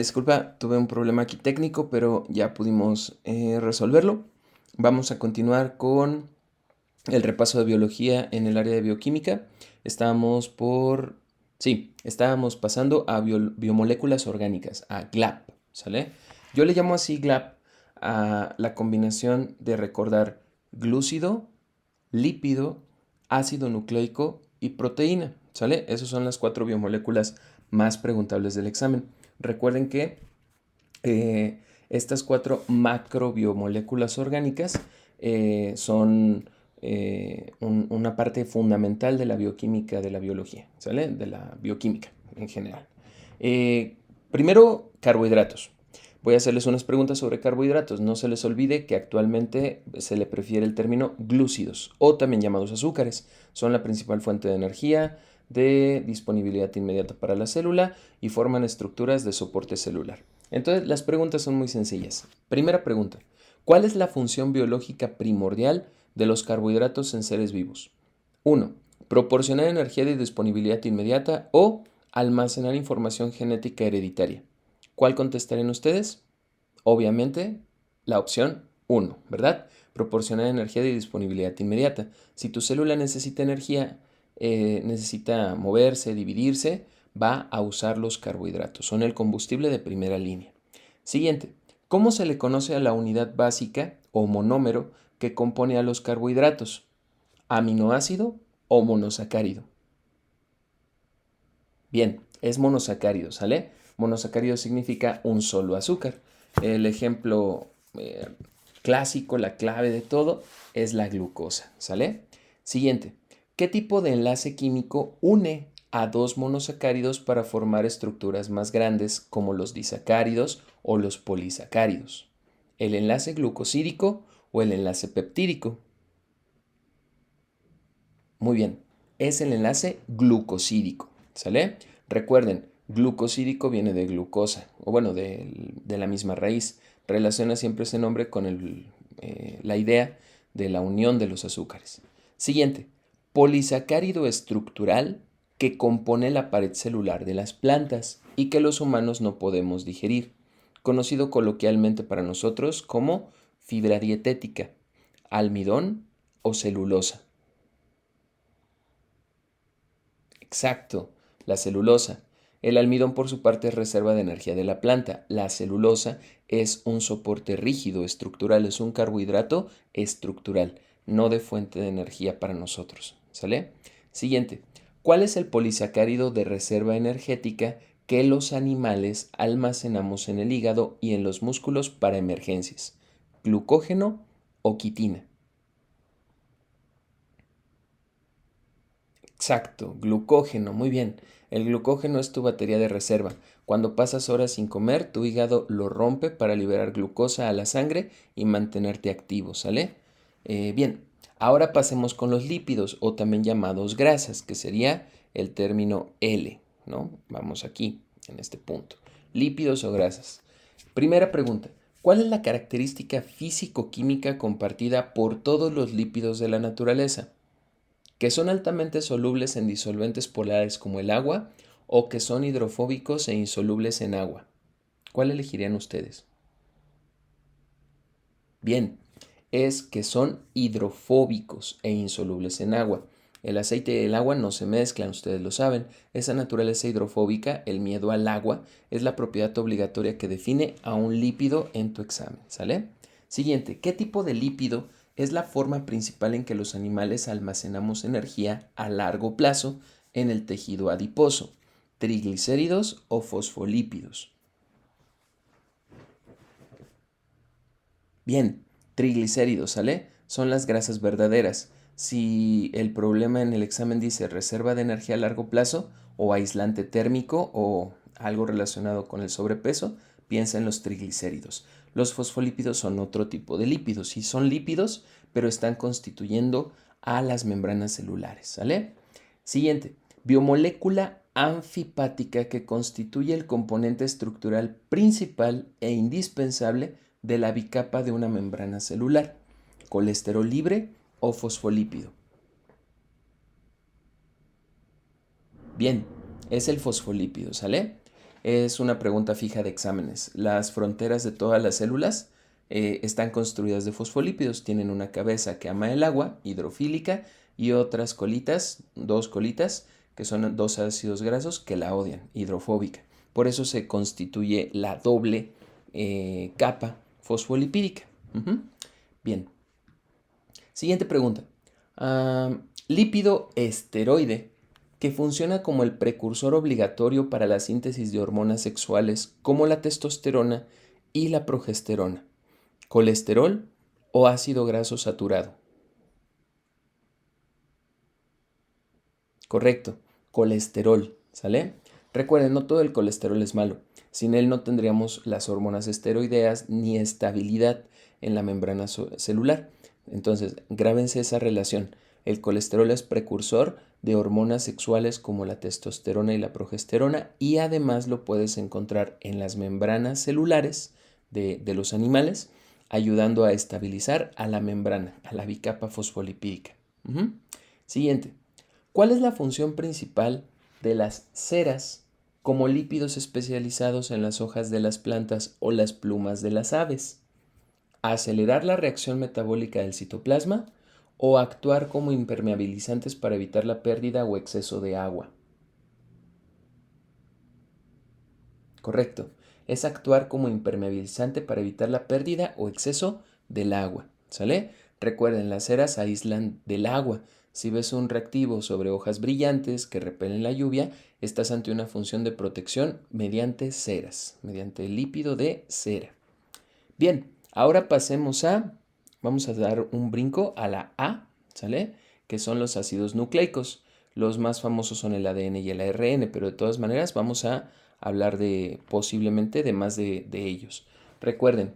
Disculpa, tuve un problema aquí técnico, pero ya pudimos resolverlo. Vamos a continuar con el repaso de biología en el área de bioquímica. Estábamos pasando a biomoléculas orgánicas, a GLAP, ¿sale? Yo le llamo así GLAP a la combinación de recordar glúcido, lípido, ácido nucleico y proteína, ¿sale? Esas son las 4 biomoléculas más preguntables del examen. Recuerden que estas 4 macrobiomoléculas orgánicas son una parte fundamental de la bioquímica de la biología, ¿sale? De la bioquímica en general. Primero, carbohidratos. Voy a hacerles unas preguntas sobre carbohidratos. No se les olvide que actualmente se le prefiere el término glúcidos o también llamados azúcares. Son la principal fuente de energía, de disponibilidad inmediata para la célula y forman estructuras de soporte celular. Entonces, las preguntas son muy sencillas. Primera pregunta, ¿cuál es la función biológica primordial de los carbohidratos en seres vivos? 1. Proporcionar energía de disponibilidad inmediata o almacenar información genética hereditaria. ¿Cuál contestarían ustedes? Obviamente, la opción 1, ¿verdad? Proporcionar energía de disponibilidad inmediata. Si tu célula necesita energía, necesita moverse, dividirse, va a usar los carbohidratos. Son el combustible de primera línea. Siguiente, ¿cómo se le conoce a la unidad básica o monómero que compone a los carbohidratos? ¿Aminoácido o monosacárido? Bien, es monosacárido, ¿sale? Monosacárido significa un solo azúcar. El ejemplo clásico, la clave de todo, es la glucosa, ¿sale? Siguiente, ¿qué tipo de enlace químico une a dos monosacáridos para formar estructuras más grandes como los disacáridos o los polisacáridos? ¿El enlace glucosídico o el enlace peptídico? Muy bien, es el enlace glucosídico, ¿sale? Recuerden, glucosídico viene de glucosa, o bueno, de la misma raíz. Relaciona siempre ese nombre con la idea de la unión de los azúcares. Siguiente, polisacárido estructural que compone la pared celular de las plantas y que los humanos no podemos digerir, conocido coloquialmente para nosotros como fibra dietética, almidón o celulosa. Exacto, la celulosa. El almidón por su parte es reserva de energía de la planta. La celulosa es un soporte rígido, estructural, es un carbohidrato estructural, no de fuente de energía para nosotros. ¿Sale? Siguiente. ¿Cuál es el polisacárido de reserva energética que los animales almacenamos en el hígado y en los músculos para emergencias? ¿Glucógeno o quitina? Exacto, glucógeno, muy bien. El glucógeno es tu batería de reserva. Cuando pasas horas sin comer, tu hígado lo rompe para liberar glucosa a la sangre y mantenerte activo, ¿sale? Bien, ahora pasemos con los lípidos o también llamados grasas, que sería el término L, ¿no? Vamos aquí, en este punto. Lípidos o grasas. Primera pregunta, ¿cuál es la característica físico-química compartida por todos los lípidos de la naturaleza? Que son altamente solubles en disolventes polares como el agua o que son hidrofóbicos e insolubles en agua. ¿Cuál elegirían ustedes? Bien, es que son hidrofóbicos e insolubles en agua. El aceite y el agua no se mezclan, ustedes lo saben. Esa naturaleza hidrofóbica, el miedo al agua, es la propiedad obligatoria que define a un lípido en tu examen, ¿sale? Siguiente, ¿qué tipo de lípido es la forma principal en que los animales almacenamos energía a largo plazo en el tejido adiposo? ¿Triglicéridos o fosfolípidos? Bien, triglicéridos, ¿sale? Son las grasas verdaderas. Si el problema en el examen dice reserva de energía a largo plazo o aislante térmico o algo relacionado con el sobrepeso, piensa en los triglicéridos. Los fosfolípidos son otro tipo de lípidos. Sí son lípidos, pero están constituyendo a las membranas celulares, ¿sale? Siguiente, biomolécula anfipática que constituye el componente estructural principal e indispensable de la bicapa de una membrana celular, colesterol libre o fosfolípido. Bien, es el fosfolípido, ¿sale? Es una pregunta fija de exámenes. Las fronteras de todas las células están construidas de fosfolípidos. Tienen una cabeza que ama el agua, hidrofílica, y otras colitas, dos colitas, que son dos ácidos grasos que la odian, hidrofóbica. Por eso se constituye la doble capa fosfolipídica. Bien. Siguiente pregunta. Lípido esteroide que funciona como el precursor obligatorio para la síntesis de hormonas sexuales como la testosterona y la progesterona. ¿Colesterol o ácido graso saturado? Correcto, colesterol, ¿sale? Recuerden, no todo el colesterol es malo. Sin él no tendríamos las hormonas esteroideas ni estabilidad en la membrana celular. Entonces, grábense esa relación. El colesterol es precursor de hormonas sexuales como la testosterona y la progesterona y además lo puedes encontrar en las membranas celulares de los animales, ayudando a estabilizar a la membrana, a la bicapa fosfolipídica. Siguiente. ¿Cuál es la función principal de las ceras como lípidos especializados en las hojas de las plantas o las plumas de las aves? ¿Acelerar la reacción metabólica del citoplasma o actuar como impermeabilizantes para evitar la pérdida o exceso de agua? Correcto, es actuar como impermeabilizante para evitar la pérdida o exceso del agua, ¿sale? Recuerden, las ceras aíslan del agua. Si ves un reactivo sobre hojas brillantes que repelen la lluvia, estás ante una función de protección mediante ceras, mediante el lípido de cera. Bien, ahora vamos a dar un brinco a la A, ¿sale? Que son los ácidos nucleicos. Los más famosos son el ADN y el ARN, pero de todas maneras vamos a hablar posiblemente de más de ellos. Recuerden,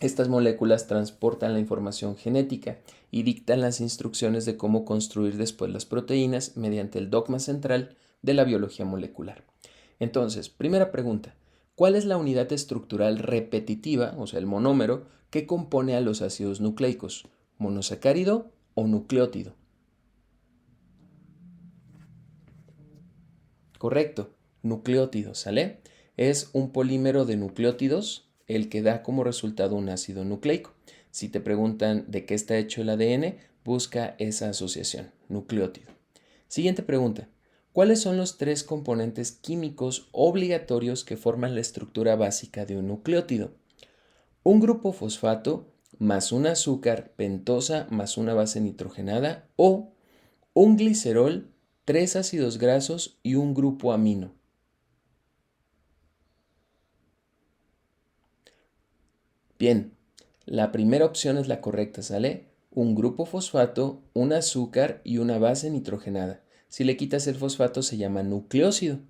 estas moléculas transportan la información genética y dictan las instrucciones de cómo construir después las proteínas mediante el dogma central de la biología molecular. Entonces, primera pregunta, ¿cuál es la unidad estructural repetitiva, o sea, el monómero, que compone a los ácidos nucleicos? ¿Monosacárido o nucleótido? Correcto, nucleótido, ¿sale? Es un polímero de nucleótidos el que da como resultado un ácido nucleico. Si te preguntan de qué está hecho el ADN, busca esa asociación, nucleótido. Siguiente pregunta. ¿Cuáles son los tres componentes químicos obligatorios que forman la estructura básica de un nucleótido? Un grupo fosfato más un azúcar pentosa más una base nitrogenada o un glicerol, tres ácidos grasos y un grupo amino. Bien, la primera opción es la correcta, ¿sale? Un grupo fosfato, un azúcar y una base nitrogenada. Si le quitas el fosfato se llama nucleósido.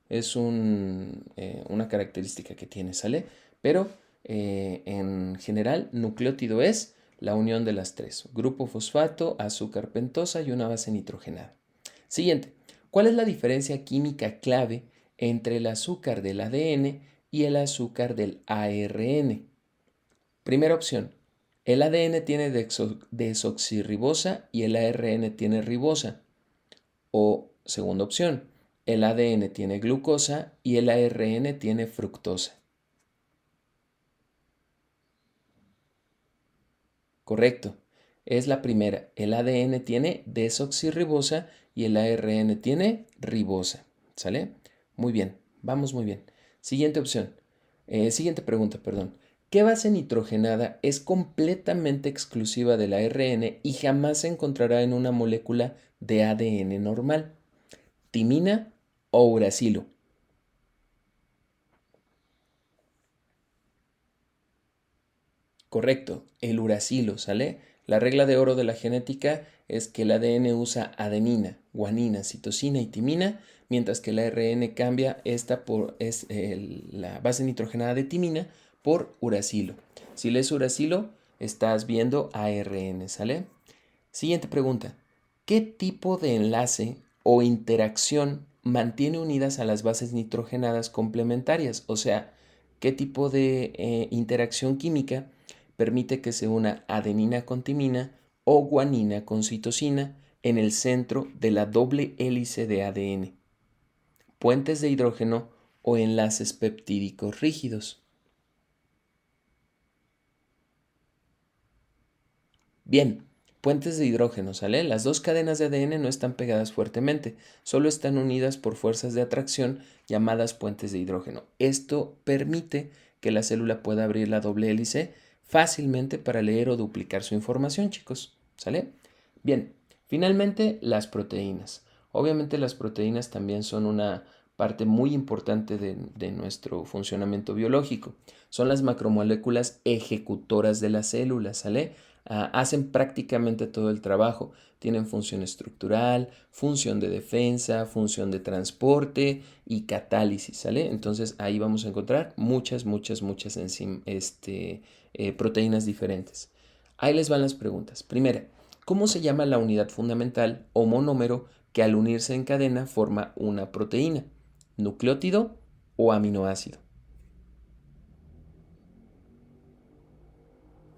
Es una característica que tiene, ¿sale? Pero en general, nucleótido es la unión de las tres. Grupo fosfato, azúcar pentosa y una base nitrogenada. Siguiente. ¿Cuál es la diferencia química clave entre el azúcar del ADN y el azúcar del ARN? Primera opción. El ADN tiene desoxirribosa y el ARN tiene ribosa. O segunda opción. El ADN tiene glucosa y el ARN tiene fructosa. Correcto. Es la primera. El ADN tiene desoxirribosa y el ARN tiene ribosa. ¿Sale? Muy bien. Vamos muy bien. Siguiente opción. Siguiente pregunta, perdón. ¿Qué base nitrogenada es completamente exclusiva del ARN y jamás se encontrará en una molécula de ADN normal? ¿Timina o uracilo? Correcto, el uracilo, ¿sale? La regla de oro de la genética es que el ADN usa adenina, guanina, citosina y timina, mientras que el ARN cambia la base nitrogenada de timina por uracilo. Si lees uracilo, estás viendo ARN, ¿sale? Siguiente pregunta. ¿Qué tipo de enlace o interacción mantiene unidas a las bases nitrogenadas complementarias? O sea, ¿qué tipo de interacción química permite que se una adenina con timina o guanina con citosina en el centro de la doble hélice de ADN? ¿Puentes de hidrógeno o enlaces peptídicos rígidos? Bien, puentes de hidrógeno, ¿sale? Las dos cadenas de ADN no están pegadas fuertemente, solo están unidas por fuerzas de atracción llamadas puentes de hidrógeno. Esto permite que la célula pueda abrir la doble hélice fácilmente para leer o duplicar su información, chicos, ¿sale? Bien, finalmente las proteínas. Obviamente las proteínas también son una parte muy importante de nuestro funcionamiento biológico. Son las macromoléculas ejecutoras de las células, ¿sale? Hacen prácticamente todo el trabajo. Tienen función estructural, función de defensa, función de transporte y catálisis, ¿sale? Entonces ahí vamos a encontrar muchas proteínas diferentes. Ahí les van las preguntas. Primera, ¿cómo se llama la unidad fundamental o monómero que al unirse en cadena forma una proteína? ¿Nucleótido o aminoácido?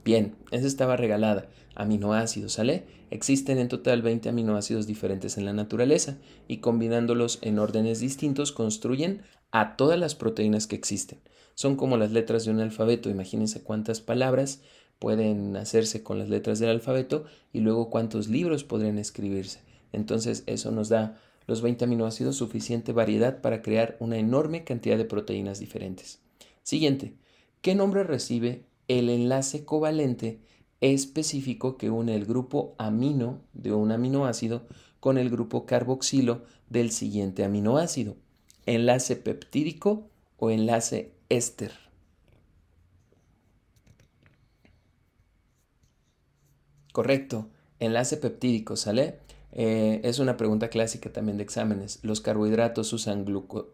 Bien, esa estaba regalada. Aminoácidos, ¿sale? Existen en total 20 aminoácidos diferentes en la naturaleza y combinándolos en órdenes distintos construyen a todas las proteínas que existen. Son como las letras de un alfabeto. Imagínense cuántas palabras pueden hacerse con las letras del alfabeto y luego cuántos libros podrían escribirse. Entonces eso nos da los 20 aminoácidos suficiente variedad para crear una enorme cantidad de proteínas diferentes. Siguiente, ¿qué nombre recibe el enlace covalente específico que une el grupo amino de un aminoácido con el grupo carboxilo del siguiente aminoácido? ¿Enlace peptídico o enlace éster? Correcto, enlace peptídico, ¿sale? Es una pregunta clásica también de exámenes. Los carbohidratos usan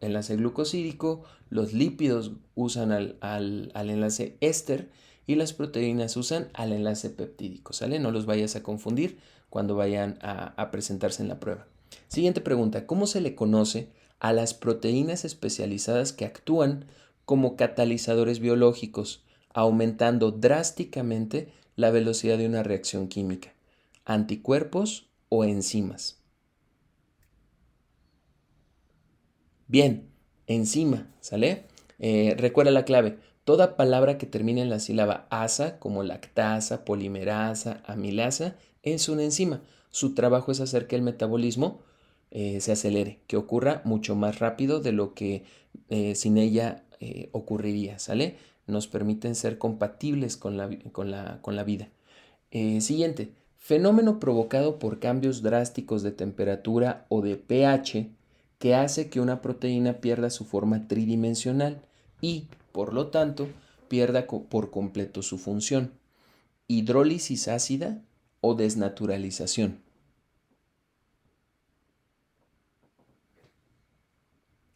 enlace glucosídico, los lípidos usan al enlace éster y las proteínas usan al enlace peptídico, ¿sale? No los vayas a confundir cuando vayan a presentarse en la prueba. Siguiente pregunta, ¿cómo se le conoce a las proteínas especializadas que actúan como catalizadores biológicos, aumentando drásticamente la velocidad de una reacción química? ¿Anticuerpos o enzimas? Bien, enzima, ¿sale? Recuerda la clave. Toda palabra que termine en la sílaba asa, como lactasa, polimerasa, amilasa, es una enzima. Su trabajo es hacer que el metabolismo se acelere, que ocurra mucho más rápido de lo que sin ella ocurriría, ¿sale? Nos permiten ser compatibles con la vida. Siguiente, fenómeno provocado por cambios drásticos de temperatura o de pH que hace que una proteína pierda su forma tridimensional y, por lo tanto, pierda por completo su función. Hidrólisis ácida o desnaturalización.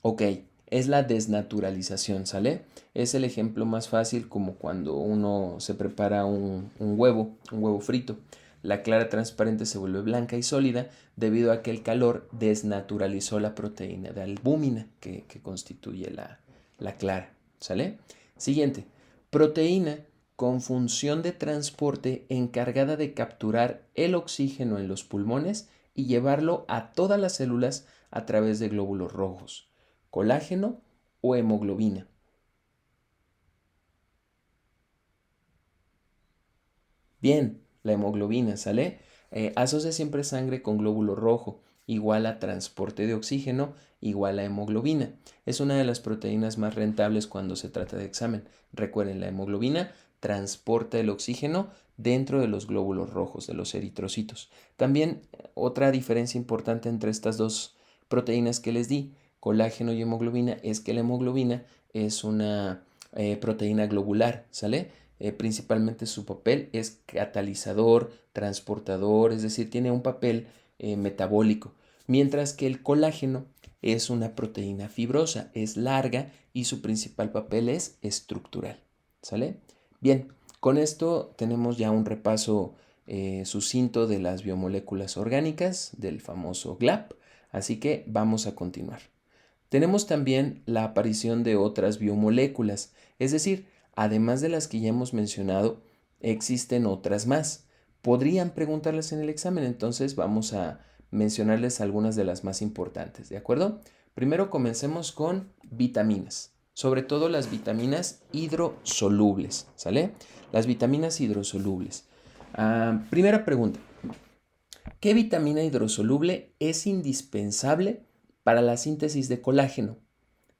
Ok, es la desnaturalización, ¿sale? Es el ejemplo más fácil como cuando uno se prepara un huevo frito. La clara transparente se vuelve blanca y sólida debido a que el calor desnaturalizó la proteína de albúmina que constituye la clara, ¿sale? Siguiente, proteína con función de transporte encargada de capturar el oxígeno en los pulmones y llevarlo a todas las células a través de glóbulos rojos. ¿Colágeno o hemoglobina? Bien, la hemoglobina, ¿sale? Asocia siempre sangre con glóbulo rojo, igual a transporte de oxígeno, igual a hemoglobina. Es una de las proteínas más rentables cuando se trata de examen. Recuerden, la hemoglobina transporta el oxígeno dentro de los glóbulos rojos, de los eritrocitos. También otra diferencia importante entre estas dos proteínas que les di, colágeno y hemoglobina, es que la hemoglobina es una proteína globular, ¿sale? Principalmente su papel es catalizador, transportador, es decir, tiene un papel metabólico, mientras que el colágeno es una proteína fibrosa, es larga y su principal papel es estructural, ¿sale? Bien, con esto tenemos ya un repaso sucinto de las biomoléculas orgánicas, del famoso GLAP, así que vamos a continuar. Tenemos también la aparición de otras biomoléculas, es decir, además de las que ya hemos mencionado, existen otras más. Podrían preguntarlas en el examen, entonces vamos a mencionarles algunas de las más importantes, ¿de acuerdo? Primero comencemos con vitaminas, sobre todo las vitaminas hidrosolubles, ¿sale? Las vitaminas hidrosolubles. Primera pregunta, ¿qué vitamina hidrosoluble es indispensable para la síntesis de colágeno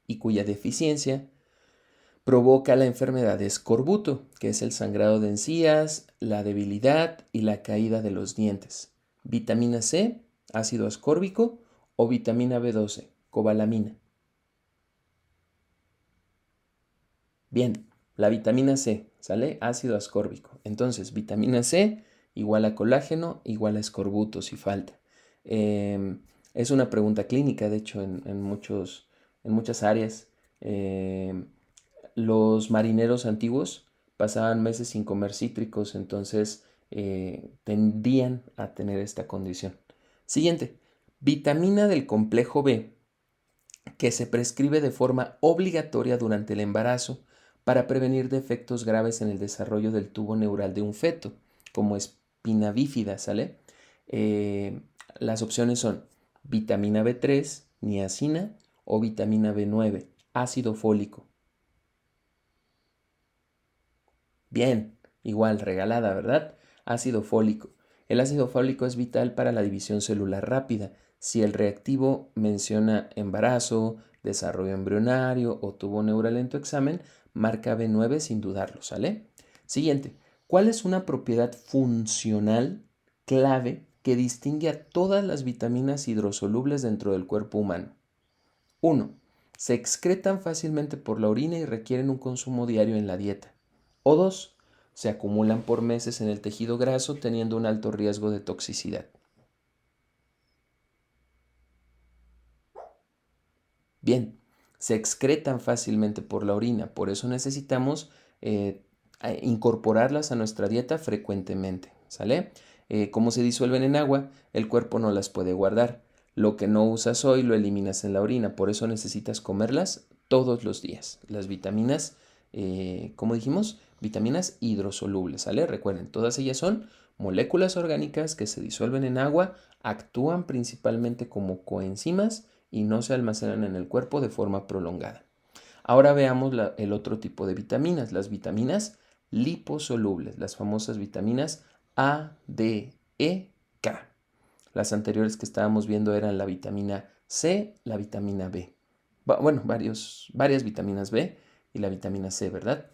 y cuya deficiencia provoca la enfermedad de escorbuto, que es el sangrado de encías, la debilidad y la caída de los dientes? ¿Vitamina C, ácido ascórbico o vitamina B12, cobalamina? Bien, la vitamina C, ¿sale? Ácido ascórbico. Entonces, vitamina C igual a colágeno, igual a escorbuto si falta. Es una pregunta clínica, de hecho, en muchas áreas. Los marineros antiguos pasaban meses sin comer cítricos, entonces tendían a tener esta condición. Siguiente, vitamina del complejo B que se prescribe de forma obligatoria durante el embarazo para prevenir defectos graves en el desarrollo del tubo neural de un feto, como espina bífida, ¿sale? Eh, las opciones son vitamina B3, niacina, o vitamina B9, ácido fólico. Bien, igual, regalada, ¿verdad? Ácido fólico. El ácido fólico es vital para la división celular rápida. Si el reactivo menciona embarazo, desarrollo embrionario o tubo neural en tu examen, marca B9 sin dudarlo, ¿sale? Siguiente. ¿Cuál es una propiedad funcional clave que distingue a todas las vitaminas hidrosolubles dentro del cuerpo humano? 1. Se excretan fácilmente por la orina y requieren un consumo diario en la dieta. O 2. Se acumulan por meses en el tejido graso teniendo un alto riesgo de toxicidad. Bien, se excretan fácilmente por la orina, por eso necesitamos incorporarlas a nuestra dieta frecuentemente, ¿sale? Como se disuelven en agua, el cuerpo no las puede guardar. Lo que no usas hoy lo eliminas en la orina, por eso necesitas comerlas todos los días. Las vitaminas, como dijimos, vitaminas hidrosolubles, ¿sale? Recuerden, todas ellas son moléculas orgánicas que se disuelven en agua, actúan principalmente como coenzimas y no se almacenan en el cuerpo de forma prolongada. Ahora veamos el otro tipo de vitaminas, las vitaminas liposolubles, las famosas vitaminas A, D, E, K. Las anteriores que estábamos viendo eran la vitamina C, la vitamina B. Bueno, varias vitaminas B y la vitamina C, ¿verdad?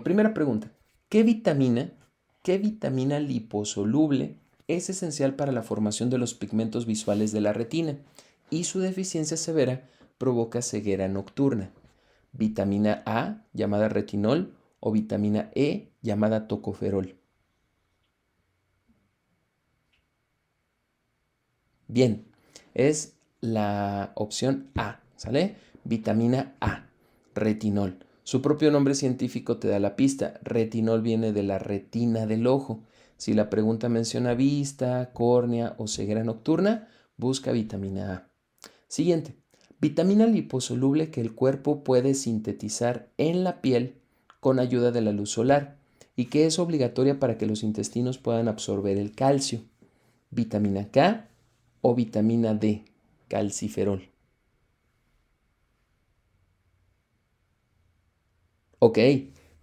Primera pregunta, qué vitamina liposoluble es esencial para la formación de los pigmentos visuales de la retina y su deficiencia severa provoca ceguera nocturna? ¿Vitamina A, llamada retinol, o vitamina E, llamada tocoferol? Bien, es la opción A, ¿sale? Vitamina A, retinol. Su propio nombre científico te da la pista. Retinol viene de la retina del ojo. Si la pregunta menciona vista, córnea o ceguera nocturna, busca vitamina A. Siguiente, vitamina liposoluble que el cuerpo puede sintetizar en la piel con ayuda de la luz solar y que es obligatoria para que los intestinos puedan absorber el calcio. Vitamina K o vitamina D, calciferol. Ok,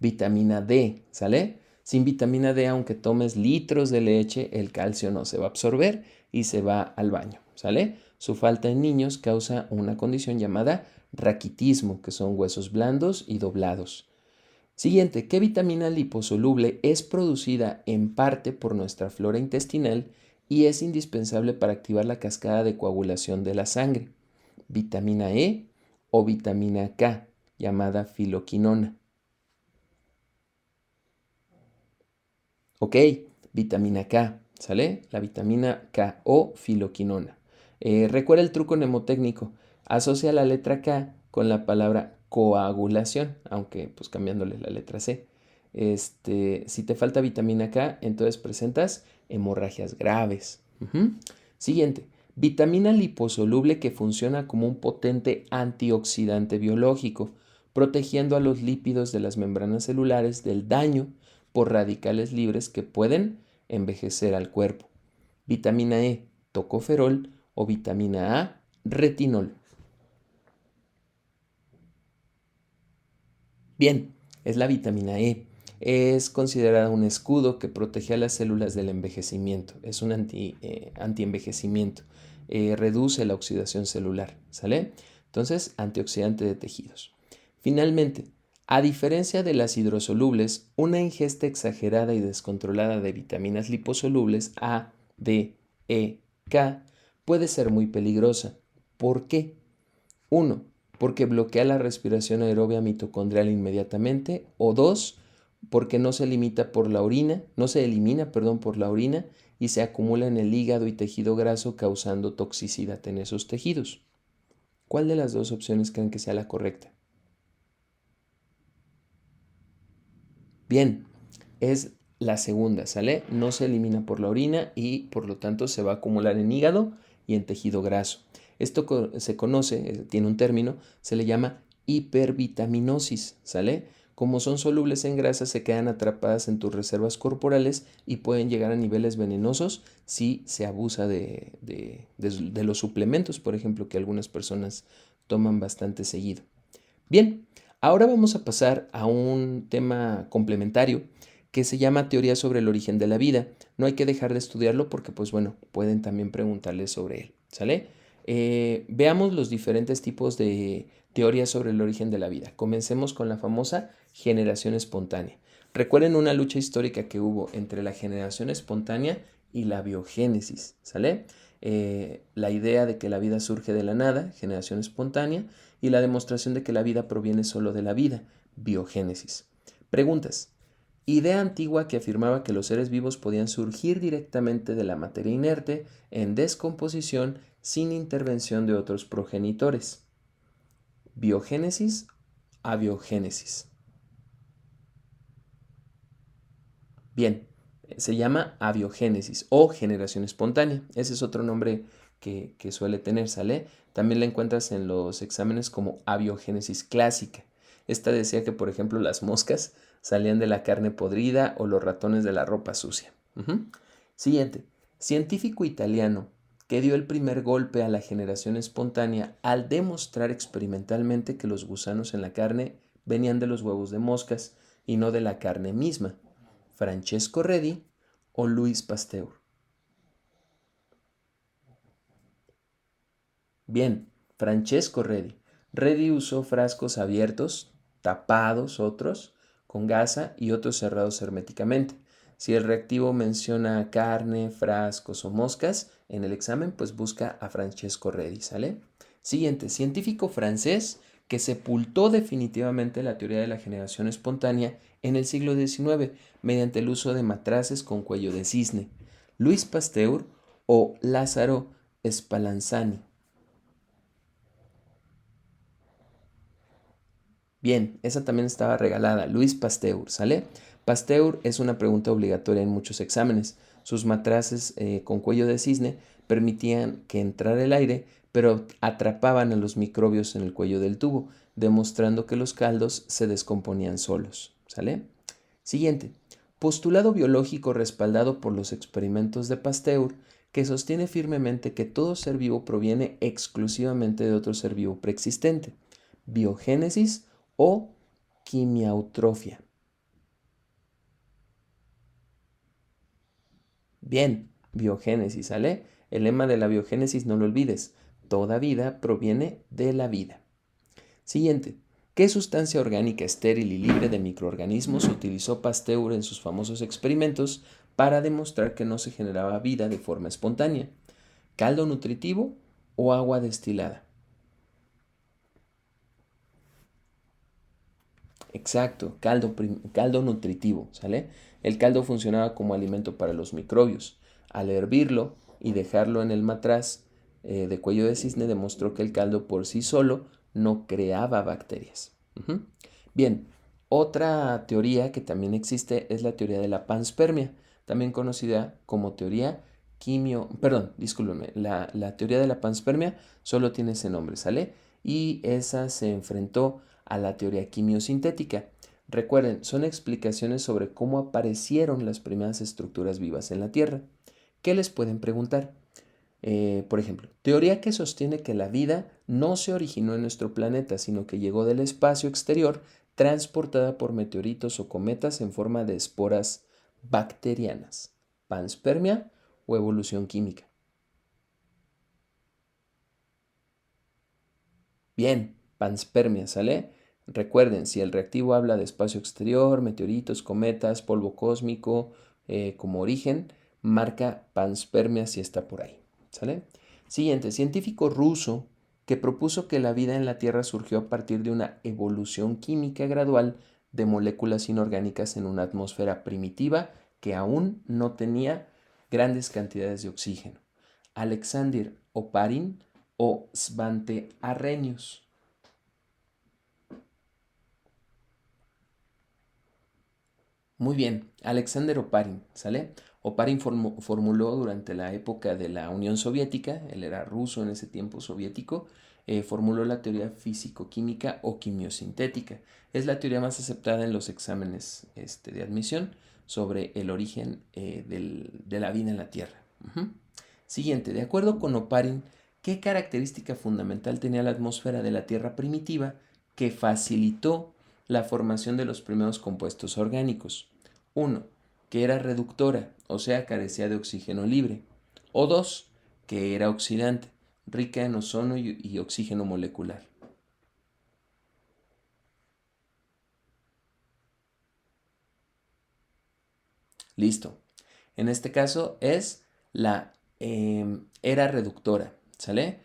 vitamina D, ¿sale? Sin vitamina D, aunque tomes litros de leche, el calcio no se va a absorber y se va al baño, ¿sale? Su falta en niños causa una condición llamada raquitismo, que son huesos blandos y doblados. Siguiente, ¿qué vitamina liposoluble es producida en parte por nuestra flora intestinal y es indispensable para activar la cascada de coagulación de la sangre? ¿Vitamina E o vitamina K, llamada filoquinona? Ok, vitamina K, ¿sale? La vitamina K o filoquinona. Recuerda el truco mnemotécnico. Asocia la letra K con la palabra coagulación, aunque pues cambiándole la letra C. Si te falta vitamina K, entonces presentas hemorragias graves. Siguiente, vitamina liposoluble que funciona como un potente antioxidante biológico, protegiendo a los lípidos de las membranas celulares del daño por radicales libres que pueden envejecer al cuerpo. Vitamina E, tocoferol o vitamina A, retinol. Bien, es la vitamina E. Es considerada un escudo que protege a las células del envejecimiento. Es un antienvejecimiento. Reduce la oxidación celular, ¿sale? Entonces, antioxidante de tejidos. Finalmente, a diferencia de las hidrosolubles, una ingesta exagerada y descontrolada de vitaminas liposolubles A, D, E, K puede ser muy peligrosa. ¿Por qué? 1. Porque bloquea la respiración aerobia mitocondrial inmediatamente. O 2. Porque no se limita por la orina, no se elimina, perdón, por la orina y se acumula en el hígado y tejido graso causando toxicidad en esos tejidos. ¿Cuál de las dos opciones creen que sea la correcta? Bien, es la segunda, ¿sale? No se elimina por la orina y por lo tanto se va a acumular en hígado y en tejido graso. Esto se conoce, tiene un término, se le llama hipervitaminosis, ¿sale? Como son solubles en grasa, se quedan atrapadas en tus reservas corporales y pueden llegar a niveles venenosos si se abusa de los suplementos, por ejemplo, que algunas personas toman bastante seguido. Bien, ahora vamos a pasar a un tema complementario que se llama teoría sobre el origen de la vida. No hay que dejar de estudiarlo porque, pues bueno, pueden también preguntarle sobre él, ¿sale? Veamos los diferentes tipos de teorías sobre el origen de la vida. Comencemos con la famosa generación espontánea. Recuerden una lucha histórica que hubo entre la generación espontánea y la biogénesis, ¿sale? La idea de que la vida surge de la nada, generación espontánea, y la demostración de que la vida proviene solo de la vida, biogénesis. Preguntas. Idea antigua que afirmaba que los seres vivos podían surgir directamente de la materia inerte en descomposición sin intervención de otros progenitores. Biogénesis, abiogénesis. Bien, se llama abiogénesis o generación espontánea. Ese es otro nombre que suele tener, ¿sale? También la encuentras en los exámenes como abiogénesis clásica. Esta decía que, por ejemplo, las moscas salían de la carne podrida o los ratones de la ropa sucia. Siguiente. Científico italiano que dio el primer golpe a la generación espontánea al demostrar experimentalmente que los gusanos en la carne venían de los huevos de moscas y no de la carne misma. Francesco Redi o Louis Pasteur. Bien, Francesco Redi. Redi usó frascos abiertos, tapados otros, con gasa y otros cerrados herméticamente. Si el reactivo menciona carne, frascos o moscas, en el examen pues busca a Francesco Redi, ¿sale? Siguiente, científico francés que sepultó definitivamente la teoría de la generación espontánea en el siglo XIX mediante el uso de matraces con cuello de cisne. Louis Pasteur o Lázaro Spallanzani. Bien, esa también estaba regalada. Louis Pasteur, ¿sale? Pasteur es una pregunta obligatoria en muchos exámenes. Sus matraces con cuello de cisne permitían que entrara el aire, pero atrapaban a los microbios en el cuello del tubo, demostrando que los caldos se descomponían solos, ¿sale? Siguiente. Postulado biológico respaldado por los experimentos de Pasteur, que sostiene firmemente que todo ser vivo proviene exclusivamente de otro ser vivo preexistente. Biogénesis o quimiautrofia. Bien, biogénesis, ¿sale? El lema de la biogénesis no lo olvides. Toda vida proviene de la vida. Siguiente. ¿Qué sustancia orgánica estéril y libre de microorganismos utilizó Pasteur en sus famosos experimentos para demostrar que no se generaba vida de forma espontánea? ¿Caldo nutritivo o agua destilada? Exacto, caldo nutritivo, ¿sale? El caldo funcionaba como alimento para los microbios. Al hervirlo y dejarlo en el matraz de cuello de cisne, demostró que el caldo por sí solo no creaba bacterias. Bien, otra teoría que también existe es la teoría de la panspermia, también conocida como teoría discúlpeme, la teoría de la panspermia solo tiene ese nombre, ¿sale? Y esa se enfrentó a la teoría quimiosintética. Recuerden, son explicaciones sobre cómo aparecieron las primeras estructuras vivas en la Tierra. ¿Qué les pueden preguntar? Por ejemplo, teoría que sostiene que la vida no se originó en nuestro planeta, sino que llegó del espacio exterior transportada por meteoritos o cometas en forma de esporas bacterianas. ¿Panspermia o evolución química? Bien, panspermia, ¿sale? Recuerden, si el reactivo habla de espacio exterior, meteoritos, cometas, polvo cósmico como origen, marca panspermia si está por ahí, ¿sale? Siguiente, científico ruso que propuso que la vida en la Tierra surgió a partir de una evolución química gradual de moléculas inorgánicas en una atmósfera primitiva que aún no tenía grandes cantidades de oxígeno. Alexander Oparin o Svante Arrhenius. Muy bien, Alexander Oparin, ¿sale? Oparin formuló durante la época de la Unión Soviética, él era ruso en ese tiempo soviético, formuló la teoría físico-química o quimiosintética. Es la teoría más aceptada en los exámenes de admisión sobre el origen de la vida en la Tierra. Ujú. Siguiente, de acuerdo con Oparin, ¿qué característica fundamental tenía la atmósfera de la Tierra primitiva que facilitó la formación de los primeros compuestos orgánicos? 1. Que era reductora, o sea, carecía de oxígeno libre. O 2. Que era oxidante, rica en ozono y oxígeno molecular. Listo. En este caso es la era reductora, ¿sale?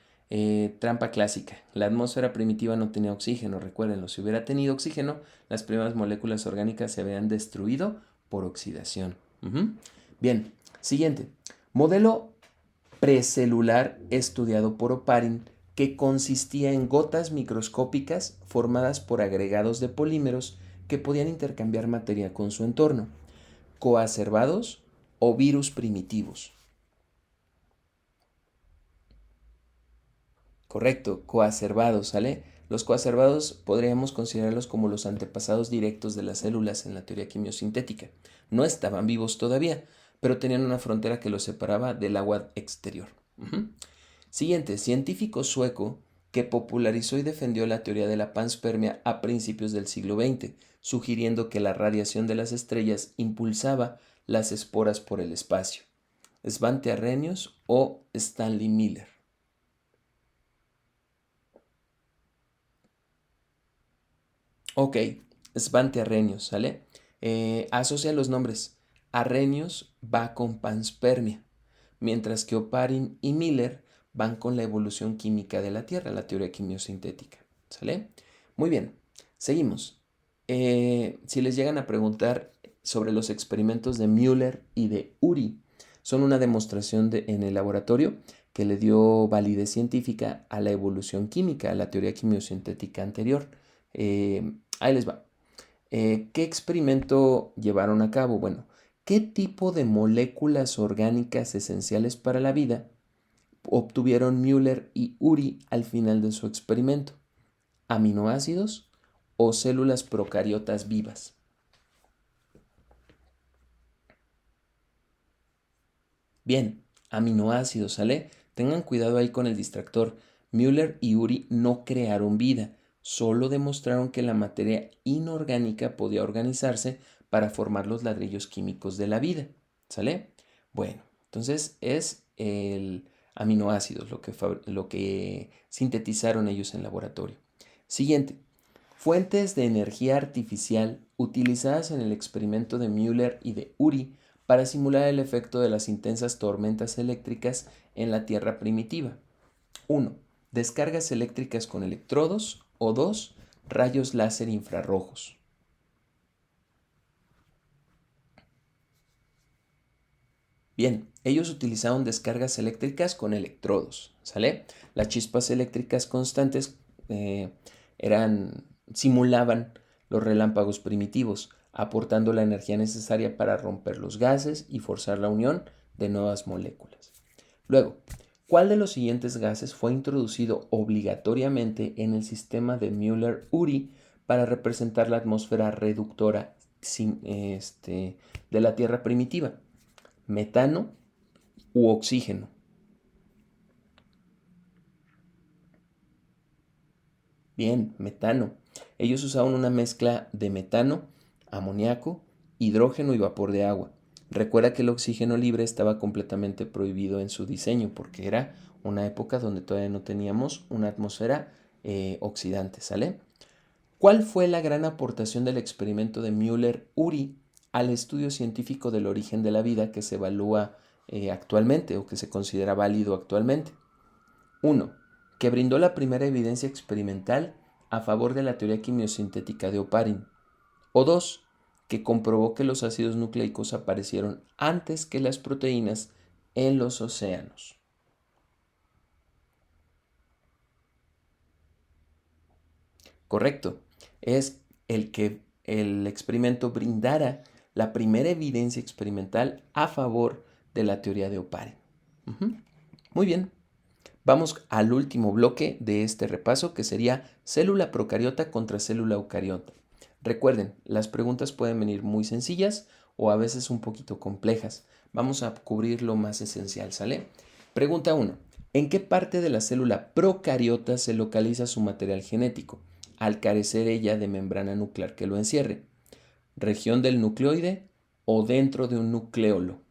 Trampa clásica. La atmósfera primitiva no tenía oxígeno, recuérdenlo. Si hubiera tenido oxígeno, las primeras moléculas orgánicas se habrían destruido por oxidación. Ujú. Bien, siguiente. Modelo precelular estudiado por Oparin que consistía en gotas microscópicas formadas por agregados de polímeros que podían intercambiar materia con su entorno, coacervados o virus primitivos. Correcto, coacervados, ¿sale? Los coacervados podríamos considerarlos como los antepasados directos de las células en la teoría quimiosintética. No estaban vivos todavía, pero tenían una frontera que los separaba del agua exterior. Ujú. Siguiente, científico sueco que popularizó y defendió la teoría de la panspermia a principios del siglo XX, sugiriendo que la radiación de las estrellas impulsaba las esporas por el espacio. Svante Arrhenius o Stanley Miller. Ok, Svante Arrhenius, ¿sale? Asocia los nombres. Arrhenius va con panspermia, mientras que Oparin y Miller van con la evolución química de la Tierra, la teoría quimiosintética, ¿sale? Muy bien, seguimos. Si les llegan a preguntar sobre los experimentos de Müller y de Uri, son una demostración en el laboratorio que le dio validez científica a la evolución química, a la teoría quimiosintética anterior. Ahí les va. ¿Qué experimento llevaron a cabo? Bueno, ¿qué tipo de moléculas orgánicas esenciales para la vida obtuvieron Müller y Uri al final de su experimento? ¿Aminoácidos o células procariotas vivas? Bien, aminoácidos, ¿sale? Tengan cuidado ahí con el distractor. Müller y Uri no crearon vida, solo demostraron que la materia inorgánica podía organizarse para formar los ladrillos químicos de la vida, ¿sale? Bueno, entonces es el aminoácidos lo que sintetizaron ellos en laboratorio. Siguiente, fuentes de energía artificial utilizadas en el experimento de Müller y de Uri para simular el efecto de las intensas tormentas eléctricas en la Tierra primitiva. 1. Descargas eléctricas con electrodos o 2. Rayos láser infrarrojos. Bien, ellos utilizaron descargas eléctricas con electrodos, ¿sale? Las chispas eléctricas constantes eh, simulaban los relámpagos primitivos, aportando la energía necesaria para romper los gases y forzar la unión de nuevas moléculas. Luego, ¿cuál de los siguientes gases fue introducido obligatoriamente en el sistema de Müller-Urey para representar la atmósfera reductora de la Tierra primitiva? ¿Metano u oxígeno? Bien, metano. Ellos usaban una mezcla de metano, amoníaco, hidrógeno y vapor de agua. Recuerda que el oxígeno libre estaba completamente prohibido en su diseño porque era una época donde todavía no teníamos una atmósfera oxidante, ¿sale? ¿Cuál fue la gran aportación del experimento de Müller-Urey al estudio científico del origen de la vida que se evalúa actualmente o que se considera válido actualmente? 1. Que brindó la primera evidencia experimental a favor de la teoría quimiosintética de Oparin. O 2. Que comprobó que los ácidos nucleicos aparecieron antes que las proteínas en los océanos. Correcto. Es el que el experimento brindara la primera evidencia experimental a favor de la teoría de Oparin. Muy bien. Vamos al último bloque de este repaso, que sería célula procariota contra célula eucariota. Recuerden, las preguntas pueden venir muy sencillas o a veces un poquito complejas. Vamos a cubrir lo más esencial, ¿sale? Pregunta 1. ¿En qué parte de la célula procariota se localiza su material genético, al carecer ella de membrana nuclear que lo encierre? ¿Región del nucleoide o dentro de un nucleolo?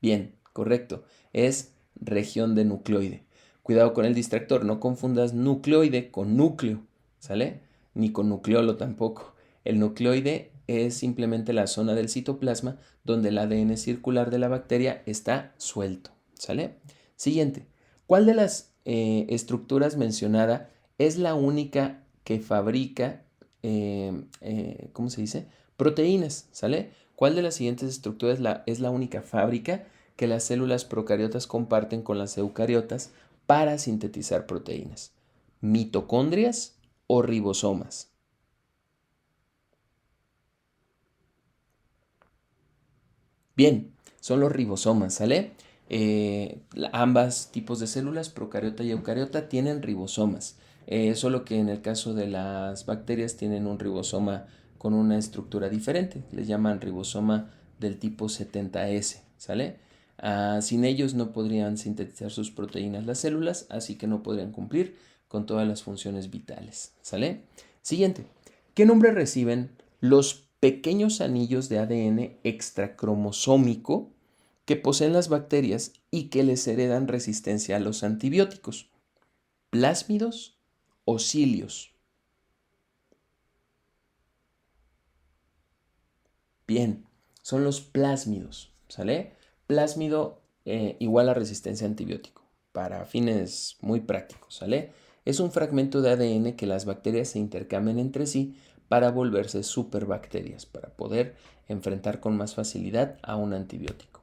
Bien, correcto. Es región de nucleoide. Cuidado con el distractor, no confundas nucleoide con núcleo, ¿sale? Ni con nucleolo tampoco. El nucleoide es simplemente la zona del citoplasma donde el ADN circular de la bacteria está suelto, ¿sale? Siguiente. ¿Cuál de las estructuras mencionada es la única que fabrica, ¿cómo se dice? Proteínas, ¿sale? ¿Cuál de las siguientes estructuras es la única fábrica que las células procariotas comparten con las eucariotas para sintetizar proteínas? ¿Mitocondrias o ribosomas? Bien, son los ribosomas, ¿sale? Ambas tipos de células, procariota y eucariota, tienen ribosomas. Solo que en el caso de las bacterias tienen un ribosoma con una estructura diferente. Les llaman ribosoma del tipo 70S, ¿sale? Sin ellos no podrían sintetizar sus proteínas las células, así que no podrían cumplir con todas las funciones vitales, ¿sale? Siguiente. ¿Qué nombre reciben los pequeños anillos de ADN extracromosómico que poseen las bacterias y que les heredan resistencia a los antibióticos? ¿Plásmidos o cilios? Bien, son los plásmidos, ¿sale? Plásmido igual a resistencia a antibiótico, para fines muy prácticos, ¿sale? Es un fragmento de ADN que las bacterias se intercambian entre sí para volverse superbacterias, para poder enfrentar con más facilidad a un antibiótico.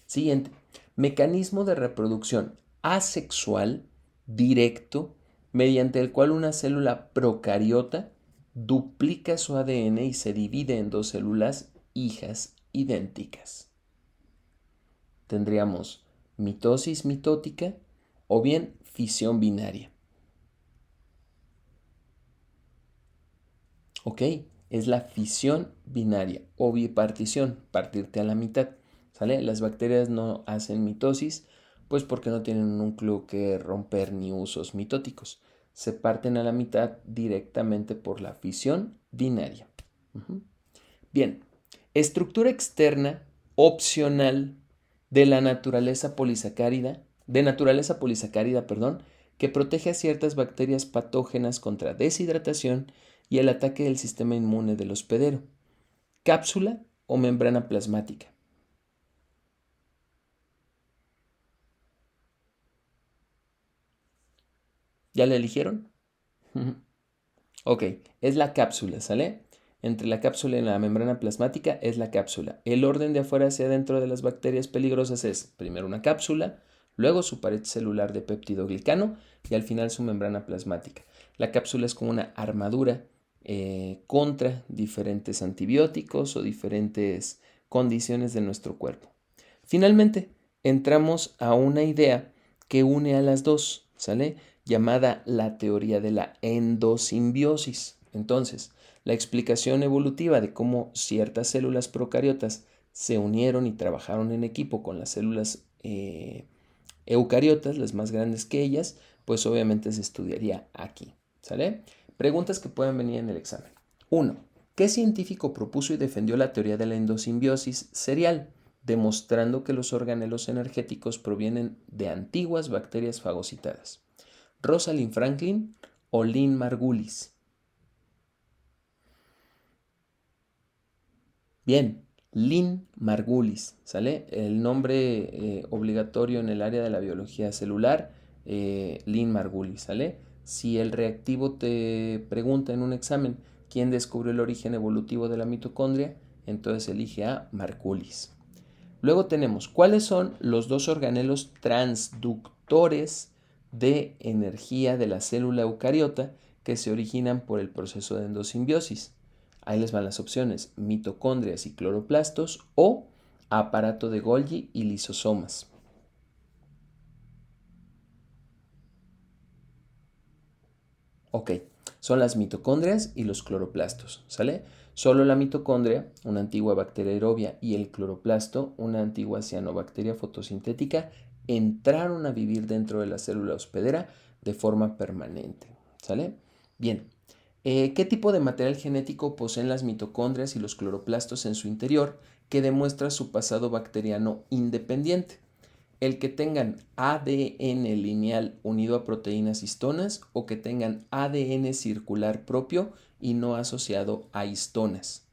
Siguiente, mecanismo de reproducción asexual directo mediante el cual una célula procariota duplica su ADN y se divide en dos células hijas idénticas. Tendríamos mitosis mitótica o bien fisión binaria. ¿Ok? Es la fisión binaria o bipartición, partirte a la mitad. ¿Sale? Las bacterias no hacen mitosis, pues porque no tienen un núcleo que romper ni usos mitóticos. Se parten a la mitad directamente por la fisión binaria. Bien, estructura externa opcional de la naturaleza polisacárida, perdón, que protege a ciertas bacterias patógenas contra deshidratación y el ataque del sistema inmune del hospedero. Cápsula o membrana plasmática. ¿Ya la eligieron? Ok, es la cápsula, ¿sale? Entre la cápsula y la membrana plasmática es la cápsula. El orden de afuera hacia adentro de las bacterias peligrosas es primero una cápsula, luego su pared celular de peptidoglicano y al final su membrana plasmática. La cápsula es como una armadura contra diferentes antibióticos o diferentes condiciones de nuestro cuerpo. Finalmente, entramos a una idea que une a las dos, ¿sale? Llamada la teoría de la endosimbiosis. Entonces, la explicación evolutiva de cómo ciertas células procariotas se unieron y trabajaron en equipo con las células eucariotas, las más grandes que ellas, pues obviamente se estudiaría aquí, ¿sale? Preguntas que pueden venir en el examen. 1. ¿Qué científico propuso y defendió la teoría de la endosimbiosis serial, demostrando que los organelos energéticos provienen de antiguas bacterias fagocitadas? ¿Rosalind Franklin o Lynn Margulis? Bien, Lynn Margulis, ¿sale? El nombre obligatorio en el área de la biología celular, Lynn Margulis, ¿sale? Si el reactivo te pregunta en un examen quién descubrió el origen evolutivo de la mitocondria, entonces elige a Margulis. Luego tenemos, ¿cuáles son los dos organelos transductores de energía de la célula eucariota que se originan por el proceso de endosimbiosis? Ahí les van las opciones, mitocondrias y cloroplastos o aparato de Golgi y lisosomas. Ok, son las mitocondrias y los cloroplastos, ¿sale? Solo la mitocondria, una antigua bacteria aerobia, y el cloroplasto, una antigua cianobacteria fotosintética, entraron a vivir dentro de la célula hospedera de forma permanente, ¿sale? Bien, ¿qué tipo de material genético poseen las mitocondrias y los cloroplastos en su interior que demuestra su pasado bacteriano independiente? El que tengan ADN lineal unido a proteínas histonas o que tengan ADN circular propio y no asociado a histonas.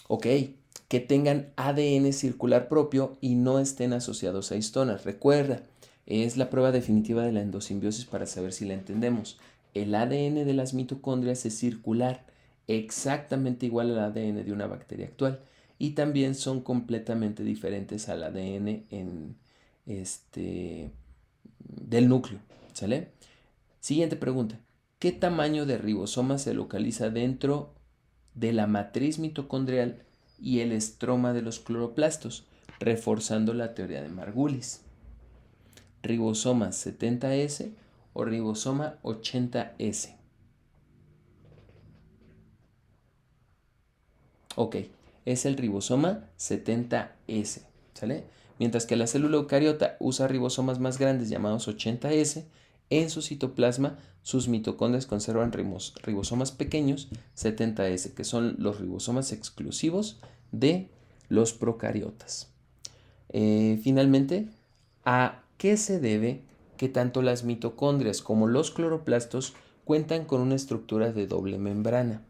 Ok, que tengan ADN circular propio y no estén asociados a histonas. Recuerda, es la prueba definitiva de la endosimbiosis para saber si la entendemos. El ADN de las mitocondrias es circular, exactamente igual al ADN de una bacteria actual. Y también son completamente diferentes al ADN del núcleo. ¿Sale? Siguiente pregunta. ¿Qué tamaño de ribosoma se localiza dentro de la matriz mitocondrial y el estroma de los cloroplastos, reforzando la teoría de Margulis? ¿Ribosoma 70S o ribosoma 80S? Ok, es el ribosoma 70S, ¿sale? Mientras que la célula eucariota usa ribosomas más grandes llamados 80S, en su citoplasma sus mitocondrias conservan ribosomas pequeños 70S, que son los ribosomas exclusivos de los procariotas. Finalmente, ¿a qué se debe que tanto las mitocondrias como los cloroplastos cuentan con una estructura de doble membrana?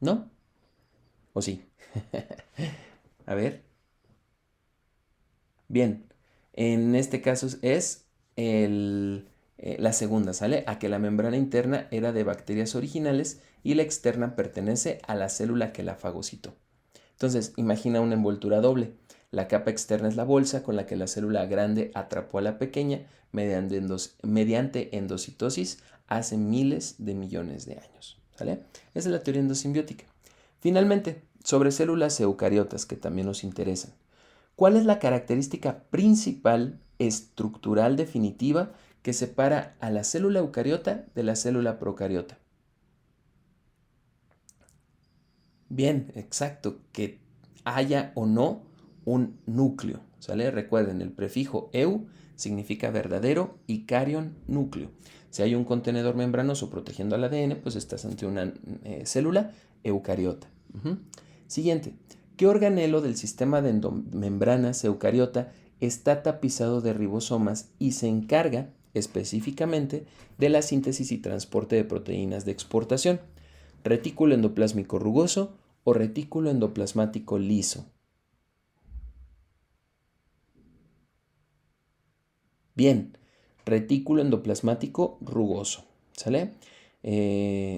¿No? ¿O sí? A ver. Bien. En este caso es la segunda, ¿sale? A que la membrana interna era de bacterias originales y la externa pertenece a la célula que la fagocitó. Entonces, imagina una envoltura doble. La capa externa es la bolsa con la que la célula grande atrapó a la pequeña mediante endocitosis hace miles de millones de años. ¿Sale? Esa es la teoría endosimbiótica. Finalmente, sobre células eucariotas que también nos interesan. ¿Cuál es la característica principal estructural definitiva que separa a la célula eucariota de la célula procariota? Bien, exacto, que haya o no un núcleo, ¿sale? Recuerden, el prefijo eu significa verdadero y carion, núcleo. Si hay un contenedor membranoso protegiendo al ADN, pues estás ante una célula eucariota. Siguiente, ¿qué organelo del sistema de endomembranas eucariota está tapizado de ribosomas y se encarga específicamente de la síntesis y transporte de proteínas de exportación? ¿Retículo endoplásmico rugoso o retículo endoplasmático liso? Bien, retículo endoplasmático rugoso. ¿Sale?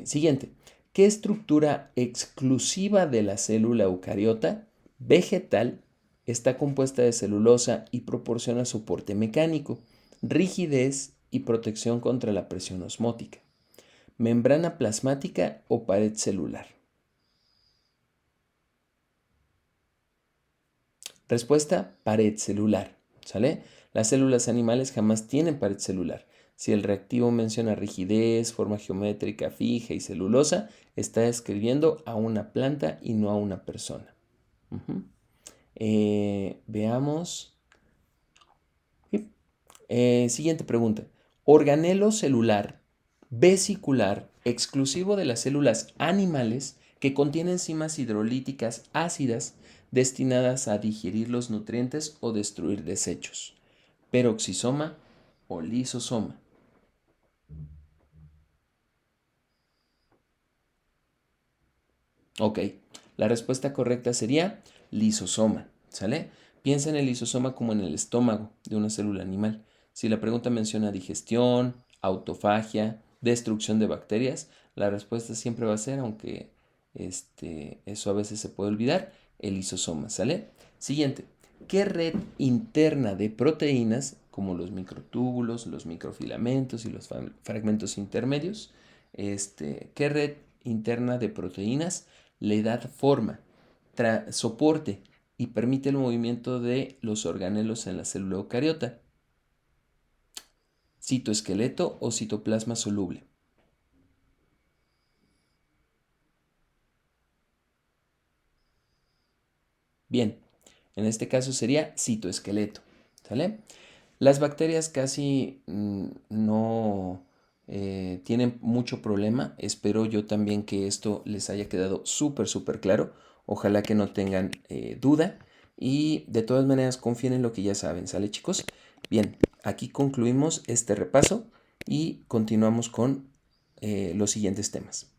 Siguiente. ¿Qué estructura exclusiva de la célula eucariota vegetal está compuesta de celulosa y proporciona soporte mecánico, rigidez y protección contra la presión osmótica? ¿Membrana plasmática o pared celular? Respuesta, pared celular. ¿Sale? Las células animales jamás tienen pared celular. Si el reactivo menciona rigidez, forma geométrica fija y celulosa, está describiendo a una planta y no a una persona. Veamos. Siguiente pregunta. Organelo celular vesicular exclusivo de las células animales que contiene enzimas hidrolíticas ácidas destinadas a digerir los nutrientes o destruir desechos. Peroxisoma o lisosoma. Ok, la respuesta correcta sería lisosoma, ¿sale? Piensa en el lisosoma como en el estómago de una célula animal. Si la pregunta menciona digestión, autofagia, destrucción de bacterias, la respuesta siempre va a ser, aunque eso a veces se puede olvidar, el lisosoma, ¿sale? Siguiente, ¿qué red interna de proteínas, como los microtúbulos, los microfilamentos y los fragmentos intermedios, qué red interna de proteínas le da forma, soporte y permite el movimiento de los organelos en la célula eucariota? ¿Citoesqueleto o citoplasma soluble? Bien, en este caso sería citoesqueleto, ¿sale? Las bacterias casi no tienen mucho problema. Espero yo también que esto les haya quedado súper claro. Ojalá que no tengan duda. Y de todas maneras confíen en lo que ya saben, ¿sale, chicos? Bien, aquí concluimos este repaso y continuamos con los siguientes temas.